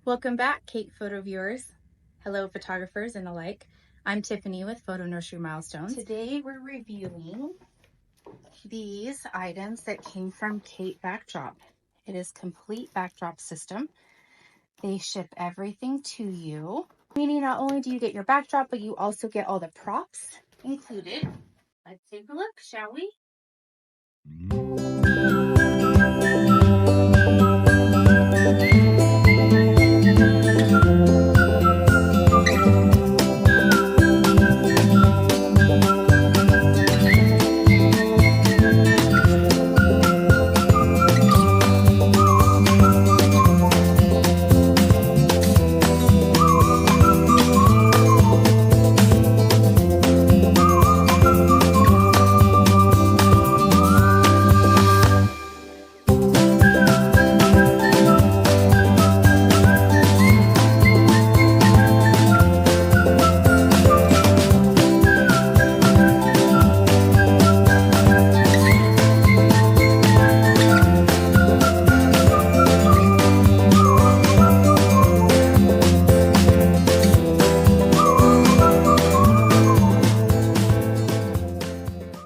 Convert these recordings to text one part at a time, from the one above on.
Welcome back, Kate photo viewers. Hello, photographers and alike. I'm Tiffany with Photo Nursery Milestones. Today we're reviewing these items that came from Kate Backdrop. It is complete backdrop system. They ship everything to you, meaning not only do you get your backdrop, but you also get all the props included. Let's take a look, shall we?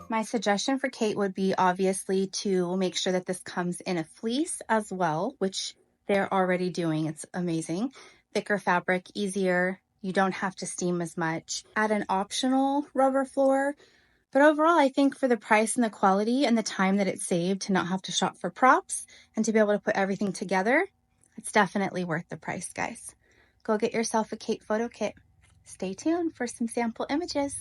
My suggestion for Kate would be obviously to make sure that this comes in a fleece as well, which they're already doing. It's amazing. Thicker fabric, easier. You don't have to steam as much. Add an optional rubber floor. But overall, I think for the price and the quality and the time that it saved to not have to shop for props and to be able to put everything together, it's definitely worth the price, guys. Go get yourself a Kate photo kit. Stay tuned for some sample images.